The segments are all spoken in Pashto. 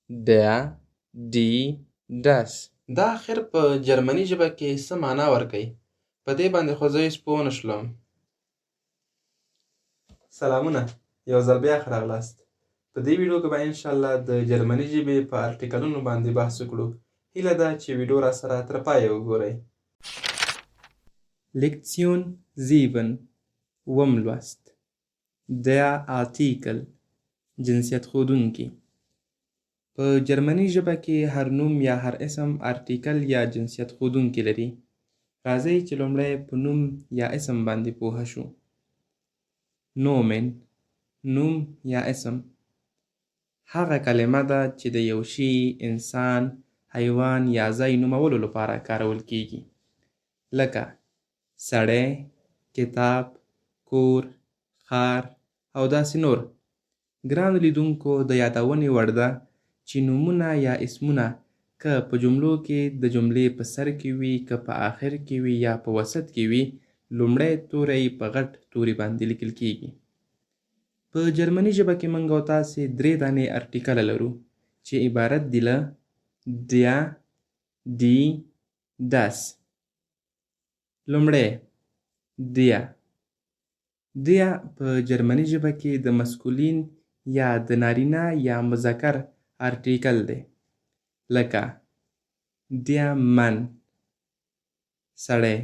der, die, das. دا اخر په جرمني ژبه کې څه معنا ورکوي؟ په دې باندې خو زه هېڅ پوه نه شلم. سلامونه، یو ځل بیا ښه راغلاست. په دې ویډیو کې به انشاءالله د جرمني ژبې په ارټیکلونو باندې بحث وکړو. هیله ده چې ویډیو راسره تر پایه وګورئ. Lektion 7 اووم لوست. Der Artikel جنسیت ښودونکی. په جرمني ژبه کې هر نوم یا هر اسم ارټیکل یا جنسیت ښودونکی لري. راځئ چې لومړی په نوم یا اسم باندې پوه شو. نومن نوم یا اسم هغه کلمه ده چې د یو شي، انسان، حیوان یا ځای نومولو لپاره کارول کیږي. لکه سړی، کتاب، کور، ښار او داسې نور. ګرانو لیدونکو، د یادونې وړ ده چې نومونه یا اسمونه که په جملو کې د جملې په سر کې وي، که په آخر کې وي یا په وسط کې وي، لومړی توری په غټ توري باندې لیکل کیږي. په جرمني ژبه کې موږ او تاسې 3 دانې ارټیکله لرو چې عبارت دي له der, die, das. لومړی der په جرمني ژبه کې د مسکولین یا د نارینه یا مذکر ارټیکل دی. لکه der Mann سړی،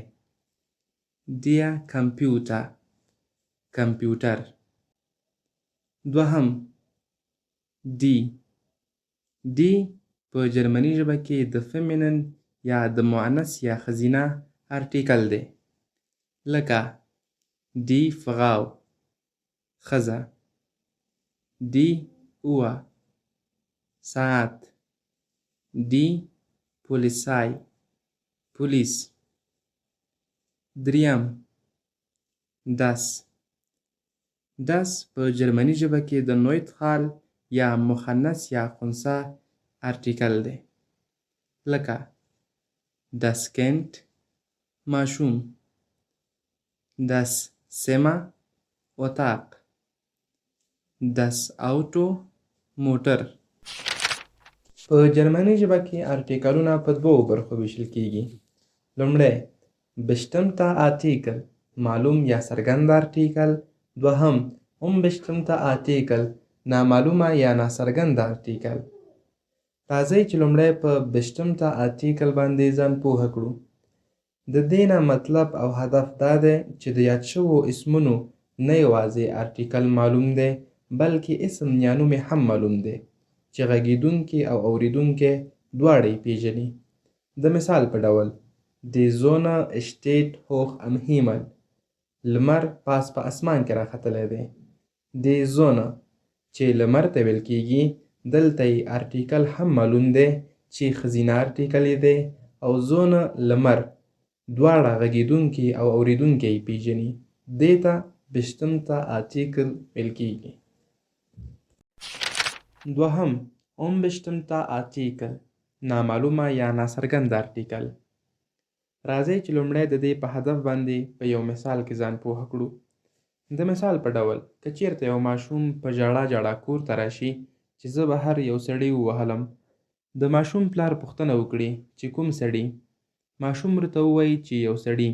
der Computer کمپیوټر. دوهم die په جرمني ژبه کې د فیمینن یا د مؤنث یا ښځینه ارټیکل دی. لکه die Frau ښځه، die Uhr ساعت، die Polizei پولیس. دریم das په جرمني ژبه کې د نویتخال یا مخنث یا خنثی ارټیکل دی. لکه das Kind ماشوم، das Zimmer اتاق، das Auto موټر. په جرمني ژبه کې ارټیکلونه په 2 برخو ویشل کیږي. لومړی bestimmter Artikel معلوم یا څرګند ارټیکل. دوهم unbestimmter Artikel نامعلومه یا ناڅرګنده ارټیکل. راځئ چې لومړی په bestimmter Artikel باندې ځان پوه کړو. د دې نه مطلب او هدف دا دی چې د یاد شوو اسمونو نه یوازې ارټیکل معلوم دی، بلکې اسم یا نوم هم معلوم دی چې غږیدونکي او اوریدونکي دواړه یې پیژني. د مثال په ډول die Sonne steht hoch am Himmel لمر پاس په اسمان کې راختلی دی. die Sonne چې لمر ته ویل کیږي، دلته یې ارټیکل هم معلوم دی چې ښځینه ارټیکل یې دی او Sonne لمر دواړه غږیدونکي او اوریدونکي یې پیژني. دې ته bestimmter Artikel ویل کیږي. دوهم unbestimmter Artikel نامعلومه یا ناڅرګنده ارټیکل. راځئ چې لومړی د دې په هدف باندې په یو مثال کې ځان پوه کړو. د مثال په ډول که چیرته یو ماشوم په ژړا کور ته راشي چې زه بهر یو سړی ووهلم، د ماشوم پلار پوښتنه وکړي چې کوم سړي. ماشوم ورته ووایي چې یو سړي.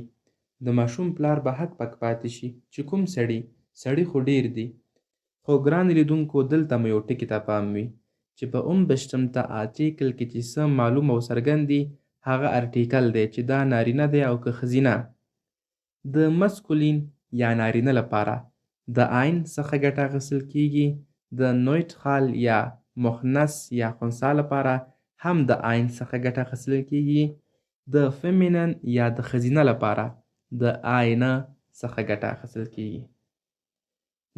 د ماشوم پلار به حق پک پاتې شي چې کوم سړي، سړي خو ډیر دي. خو ګران لیدونکو، دلته مو یو ټکي ته پام وي چې په unbestimmter Artikel کې چې څه معلوم او څرګند دي، هغه ارټیکل دی چې دا نارینه دی او که ښځینه. د مسکولین یا نارینه لپاره د ein څخه ګټه اخیستل کیږي. د نویتخال یا مخنث یا خنثی لپاره هم د ein څخه ګټه اخیستل کیږي. د فیمینن یا د ښځینه لپاره د eine څخه ګټه اخیستل کیږي.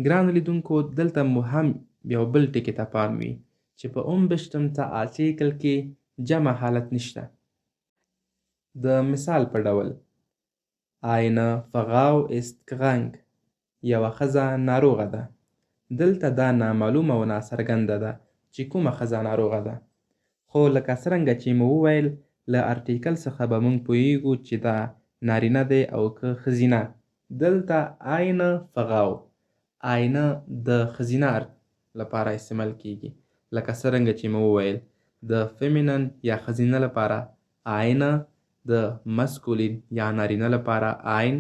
ګرانو لیدونکو، دلته مو هم یو بل ټکي ته پام وي چې په unbestimmter Artikel کې جمع حالت نشته. د مثال په ډول eine Frau ist krank یوه ښځه ناروغه ده. دلته دا نامعلومه او ناڅرګنده ده چې کومه ښځه ناروغه ده. خو لکه څرنګه چې مو وویل، له ارټیکل څخه به موږ پوهیږو چې دا نارینه دی او که ښځینه. دلته eine Frau eine د ښځینه لپاره استعمال کیږي. لکه څرنګه چې مو وویل د فیمینن یا ښځینه لپاره آینه، د مسکولین یا نارینه لپاره آین،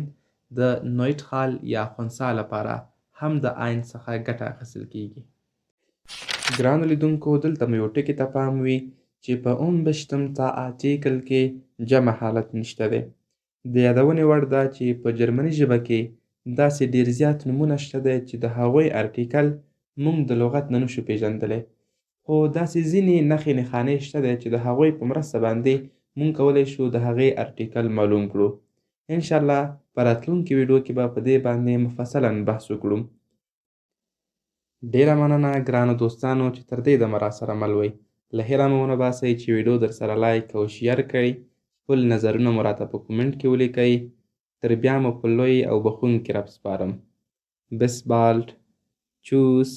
د نویټخال یا خنثی لپاره هم د آین څخه ګټه اخیستل کیږي. ګرانو لیدونکو، دلته مو یو ټکي ته پام وي چې په 29 تا آرټیکل کې جمع حالت نشته دی. د یادونې وړ ده چې په جرمني ژبه کې داسې ډېر زیات نومونه شته دی چې د هغوی آرټیکل موږ د لغت نه نشو پیژندلی، خو داسې ځینې نښې نښانې شته دی چې د هغوی په مرسته باندې موږ کولی شو د هغې آرټیکل معلوم کړو. انشاءالله په راتلونکي ویډیو کې به په دې باندې مفصلا بحث وکړو. ډیره مننه ګرانو دوستانو چې تر دې دمه راسره مل وئ. له هیله مو ونه باسئ چې ویډیو در سره لایک او شیر کړئ. خپل نظرونه مو راته په کومنټ کې ولیکئ. تر بیا مو په لوی او بخښونکي رب سپارم. بس بالډ. چوس.